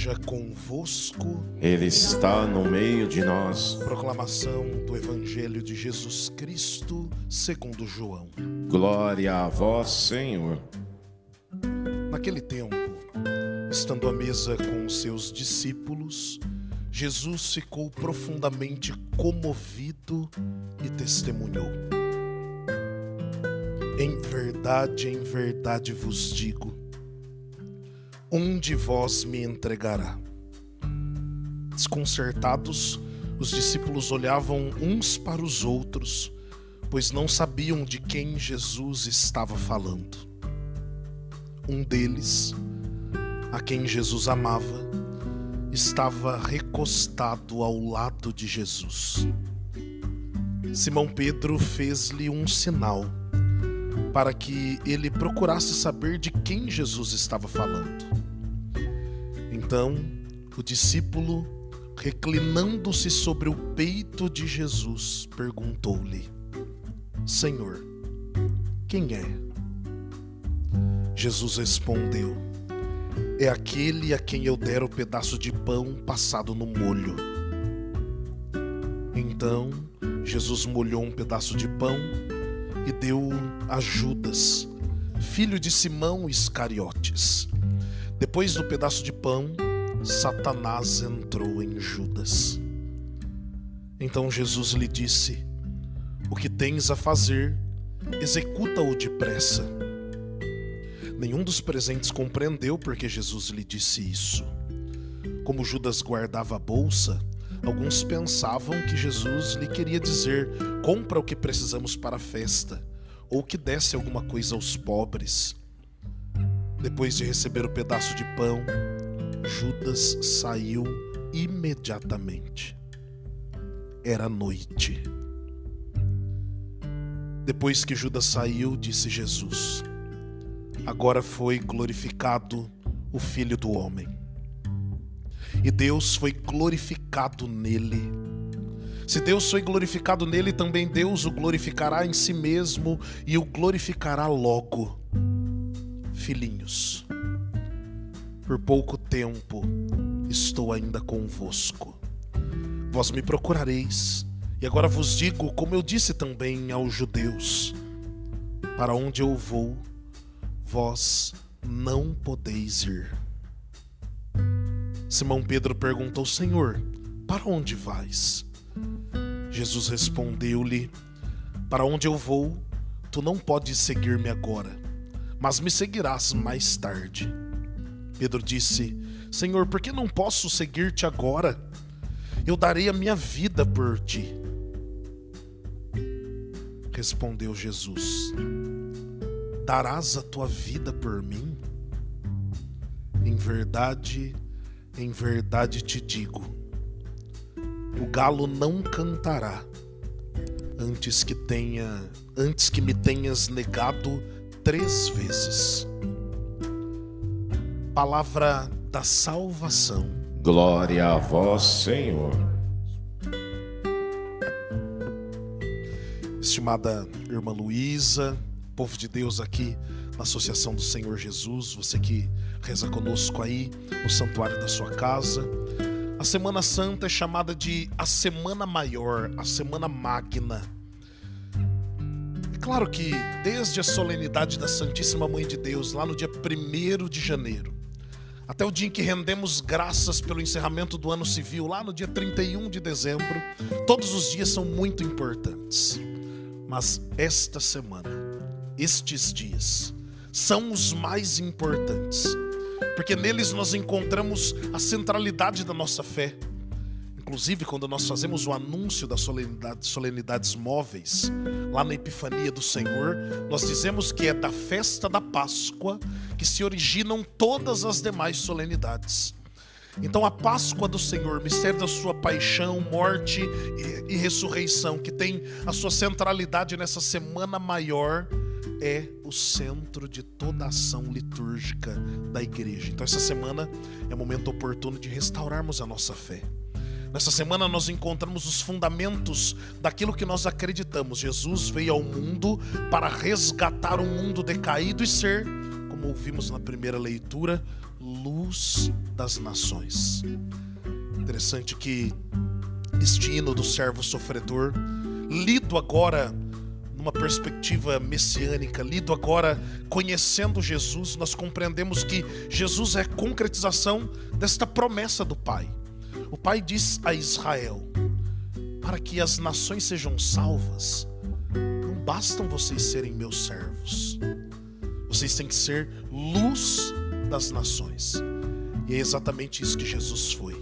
esteja convosco. Ele está no meio de nós. Proclamação do Evangelho de Jesus Cristo segundo João. Glória a vós, Senhor. Naquele tempo, estando à mesa com os seus discípulos, Jesus ficou profundamente comovido e testemunhou: em verdade vos digo, um de vós me entregará. Desconcertados, os discípulos olhavam uns para os outros, pois não sabiam de quem Jesus estava falando. Um deles, a quem Jesus amava, estava recostado ao lado de Jesus. Simão Pedro fez-lhe um sinal para que ele procurasse saber de quem Jesus estava falando. Então, o discípulo, reclinando-se sobre o peito de Jesus, perguntou-lhe: Senhor, quem é? Jesus respondeu: é aquele a quem eu der o pedaço de pão passado no molho. Então, Jesus molhou um pedaço de pão e deu a Judas, filho de Simão Iscariotes. Depois do pedaço de pão, Satanás entrou em Judas. Então Jesus lhe disse: o que tens a fazer, executa-o depressa. Nenhum dos presentes compreendeu porque Jesus lhe disse isso. Como Judas guardava a bolsa, alguns pensavam que Jesus lhe queria dizer: compra o que precisamos para a festa, ou que desse alguma coisa aos pobres. Depois de receber o pedaço de pão, Judas saiu imediatamente. Era noite. Depois que Judas saiu, disse Jesus: agora foi glorificado o Filho do Homem, e Deus foi glorificado nele. Se Deus foi glorificado nele, também Deus o glorificará em si mesmo e o glorificará logo. Filhinhos, por pouco tempo estou ainda convosco. Vós me procurareis, e agora vos digo, como eu disse também aos judeus: para onde eu vou, vós não podeis ir. Simão Pedro perguntou: Senhor, para onde vais? Jesus respondeu-lhe: para onde eu vou, tu não podes seguir-me agora, mas me seguirás mais tarde. Pedro disse: Senhor, por que não posso seguir-te agora? Eu darei a minha vida por ti. Respondeu Jesus: darás a tua vida por mim? Em verdade te digo, o galo não cantará antes que me tenhas negado 3 vezes. Palavra da salvação. Glória a vós, Senhor. Estimada irmã Luísa, povo de Deus aqui na Associação do Senhor Jesus, você que reza conosco aí no santuário da sua casa. A Semana Santa é chamada de a Semana Maior, a Semana Magna. É claro que desde a solenidade da Santíssima Mãe de Deus, lá no dia 1º de janeiro, até o dia em que rendemos graças pelo encerramento do ano civil, lá no dia 31 de dezembro, todos os dias são muito importantes. Mas esta semana, estes dias, são os mais importantes, porque neles nós encontramos a centralidade da nossa fé. Inclusive, quando nós fazemos o anúncio das solenidades móveis, lá na Epifania do Senhor, nós dizemos que é da festa da Páscoa que se originam todas as demais solenidades. Então a Páscoa do Senhor, mistério da sua paixão, morte e ressurreição, que tem a sua centralidade nessa semana maior, é o centro de toda a ação litúrgica da igreja. Então essa semana é momento oportuno de restaurarmos a nossa fé. Nessa semana nós encontramos os fundamentos daquilo que nós acreditamos. Jesus veio ao mundo para resgatar um mundo decaído e ser, como como ouvimos na primeira leitura, luz das nações. Interessante que este hino do servo sofredor, lido agora numa perspectiva messiânica, lido agora conhecendo Jesus, nós compreendemos que Jesus é a concretização desta promessa do Pai. O Pai diz a Israel: para que as nações sejam salvas, não bastam vocês serem meus servos, vocês têm que ser luz das nações. E é exatamente isso que Jesus foi,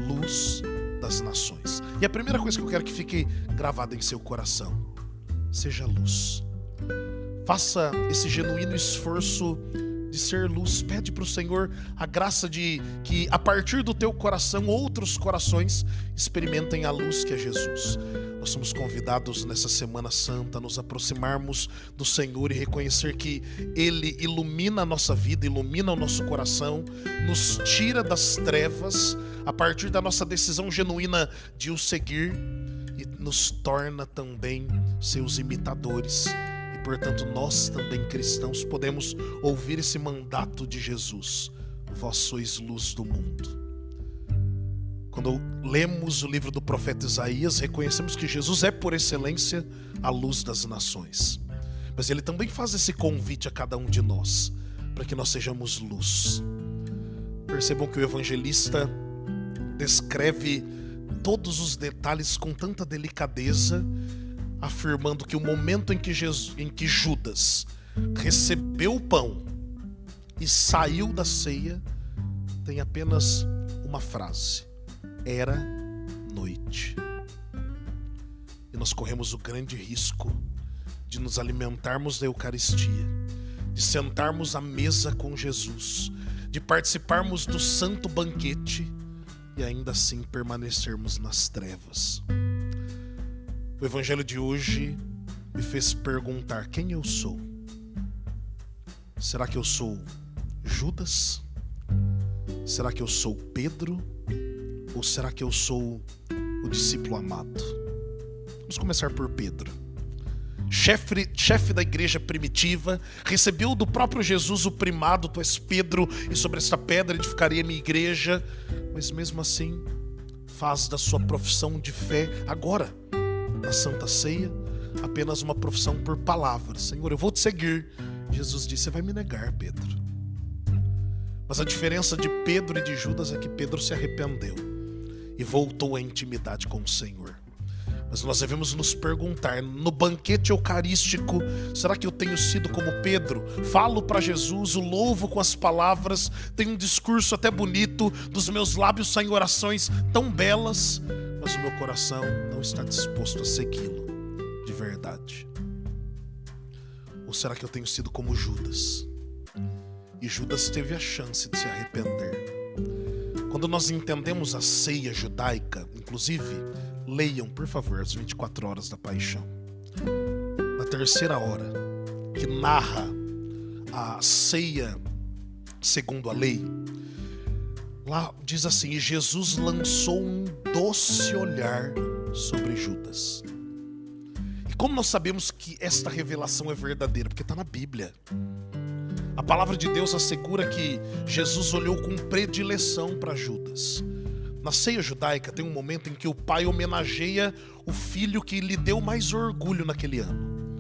luz das nações. E a primeira coisa que eu quero que fique gravada em seu coração: seja luz. Faça esse genuíno esforço de ser luz. Pede para o Senhor a graça de que a partir do teu coração outros corações experimentem a luz que é Jesus. Nós somos convidados nessa Semana Santa a nos aproximarmos do Senhor e reconhecer que Ele ilumina a nossa vida, ilumina o nosso coração, nos tira das trevas a partir da nossa decisão genuína de o seguir e nos torna também seus imitadores. E portanto nós também cristãos podemos ouvir esse mandato de Jesus: vós sois luz do mundo. Quando lemos o livro do profeta Isaías, reconhecemos que Jesus é por excelência a luz das nações. Mas ele também faz esse convite a cada um de nós, para que nós sejamos luz. Percebam que o evangelista descreve todos os detalhes com tanta delicadeza, afirmando que o momento em que Judas recebeu o pão e saiu da ceia tem apenas uma frase: era noite. E nós corremos o grande risco de nos alimentarmos da Eucaristia, de sentarmos à mesa com Jesus, de participarmos do santo banquete e ainda assim permanecermos nas trevas. O evangelho de hoje me fez perguntar: quem eu sou? Será que eu sou Judas? Será que eu sou Pedro? Ou será que eu sou o discípulo amado? Vamos começar por Pedro. Chefe da igreja primitiva, recebeu do próprio Jesus o primado: tu és Pedro, e sobre esta pedra edificarei a minha igreja. Mas mesmo assim, faz da sua profissão de fé, agora, na Santa Ceia, apenas uma profissão por palavras: Senhor, eu vou te seguir. Jesus disse: você vai me negar, Pedro. Mas a diferença de Pedro e de Judas é que Pedro se arrependeu e voltou à intimidade com o Senhor. Mas nós devemos nos perguntar, no banquete eucarístico, será que eu tenho sido como Pedro? Falo para Jesus, o louvo com as palavras, tenho um discurso até bonito, dos meus lábios saem orações tão belas, mas o meu coração não está disposto a segui-lo de verdade. Ou será que eu tenho sido como Judas? E Judas teve a chance de se arrepender. Quando nós entendemos a ceia judaica, inclusive, leiam, por favor, as 24 horas da paixão. Na terceira hora, que narra a ceia segundo a lei, lá diz assim: e Jesus lançou um doce olhar sobre Judas. E como nós sabemos que esta revelação é verdadeira? Porque está na Bíblia. A palavra de Deus assegura que Jesus olhou com predileção para Judas. Na ceia judaica tem um momento em que o pai homenageia o filho que lhe deu mais orgulho naquele ano.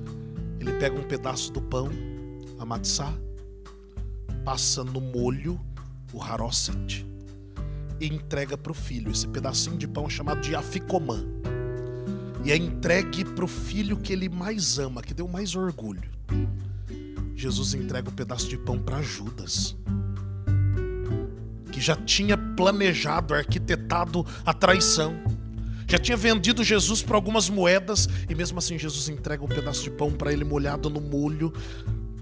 Ele pega um pedaço do pão, a matzá, passa no molho, o haroset, e entrega para o filho. Esse pedacinho de pão é chamado de afikoman. E é entregue para o filho que ele mais ama, que deu mais orgulho. Jesus entrega o pedaço de pão para Judas, que já tinha planejado, arquitetado a traição, já tinha vendido Jesus por algumas moedas, e mesmo assim Jesus entrega um pedaço de pão para ele molhado no molho,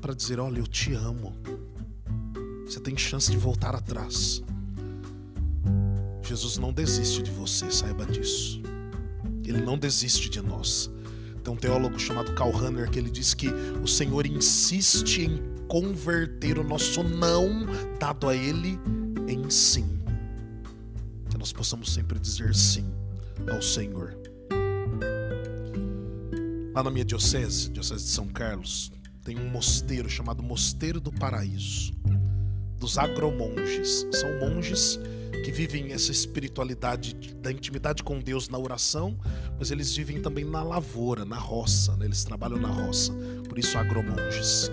para dizer: olha, eu te amo, você tem chance de voltar atrás. Jesus não desiste de você, saiba disso. Ele não desiste de nós. Tem um teólogo chamado Karl Rahner que ele diz que o Senhor insiste em converter o nosso não dado a Ele em sim. Que nós possamos sempre dizer sim ao Senhor. Lá na minha diocese de São Carlos, tem um mosteiro chamado Mosteiro do Paraíso, dos agromonges. São monges que vivem essa espiritualidade da intimidade com Deus na oração, mas eles vivem também na lavoura, na roça, né? Eles trabalham na roça, por isso agromonges.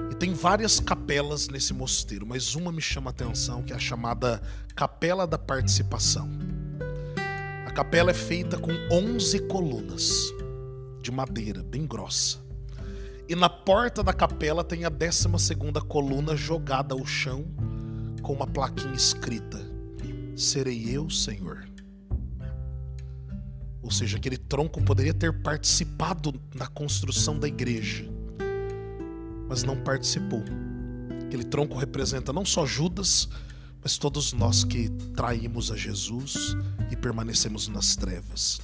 E tem várias capelas nesse mosteiro, mas uma me chama a atenção, que é a chamada Capela da Participação. A capela é feita com 11 colunas de madeira, bem grossa. E na porta da capela tem a 12ª coluna jogada ao chão, com uma plaquinha escrita: serei eu, Senhor. Ou seja, aquele tronco poderia ter participado na construção da igreja, mas não participou. Aquele tronco representa não só Judas, mas todos nós que traímos a Jesus e permanecemos nas trevas.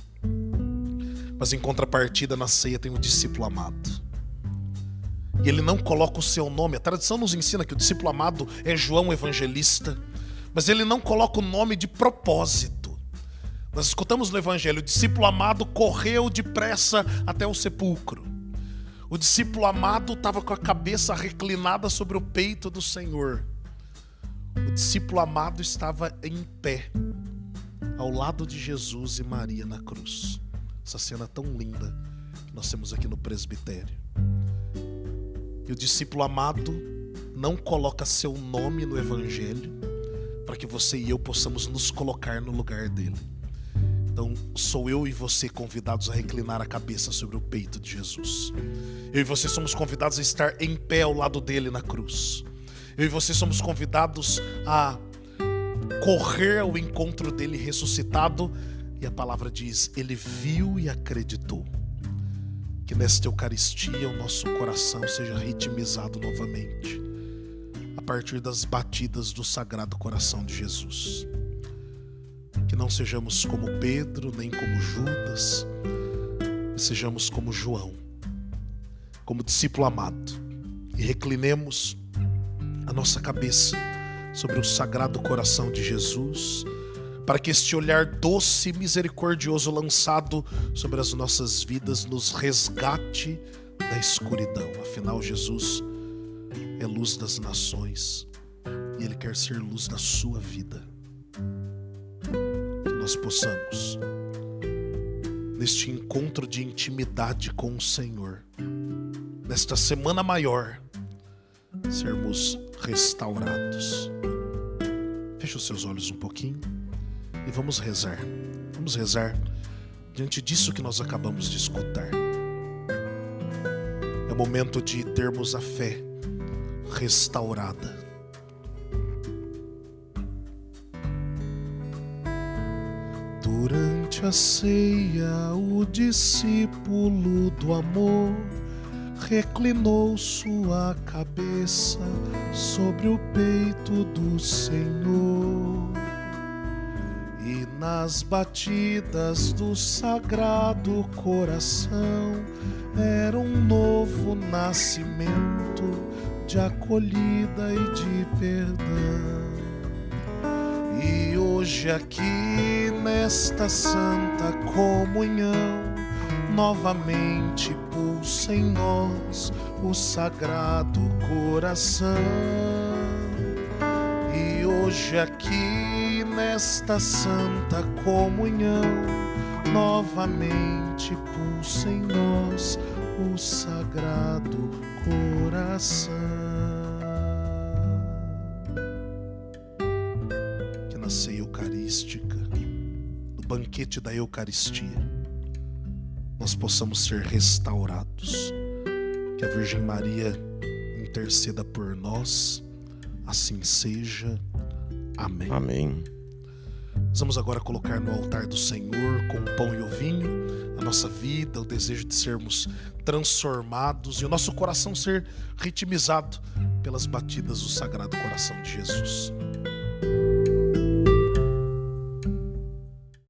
Mas em contrapartida, na ceia tem o discípulo amado. E ele não coloca o seu nome. A tradição nos ensina que o discípulo amado é João Evangelista, mas ele não coloca o nome de propósito. Nós escutamos no Evangelho: o discípulo amado correu depressa até o sepulcro. O discípulo amado estava com a cabeça reclinada sobre o peito do Senhor. O discípulo amado estava em pé, ao lado de Jesus e Maria na cruz. Essa cena tão linda que nós temos aqui no presbitério. E o discípulo amado não coloca seu nome no Evangelho para que você e eu possamos nos colocar no lugar dele. Então sou eu e você convidados a reclinar a cabeça sobre o peito de Jesus. Eu e você somos convidados a estar em pé ao lado dele na cruz. Eu e você somos convidados a correr ao encontro dele ressuscitado. E a palavra diz: ele viu e acreditou. Que nesta Eucaristia o nosso coração seja ritmizado novamente, a partir das batidas do Sagrado Coração de Jesus. Que não sejamos como Pedro, nem como Judas, mas sejamos como João, como discípulo amado, e reclinemos a nossa cabeça sobre o Sagrado Coração de Jesus, para que este olhar doce e misericordioso lançado sobre as nossas vidas nos resgate da escuridão. Afinal, Jesus é luz das nações e Ele quer ser luz da sua vida. Que nós possamos, neste encontro de intimidade com o Senhor, nesta semana maior, sermos restaurados. Feche os seus olhos um pouquinho e vamos rezar. Vamos rezar diante disso que nós acabamos de escutar. É o momento de termos a fé restaurada. Durante a ceia, o discípulo do amor reclinou sua cabeça sobre o peito do Senhor. E nas batidas do Sagrado Coração era um novo nascimento de acolhida e de perdão. E hoje aqui nesta Santa Comunhão novamente pulsa em nós o Sagrado Coração. E hoje aqui nesta Santa Comunhão novamente pulsa em nós o Sagrado Coração. Que na ceia eucarística, no banquete da Eucaristia, nós possamos ser restaurados. Que a Virgem Maria interceda por nós. Assim seja. Amém. Amém. Nós vamos agora colocar no altar do Senhor, com o pão e o vinho, a nossa vida, o desejo de sermos transformados e o nosso coração ser ritmizado pelas batidas do Sagrado Coração de Jesus.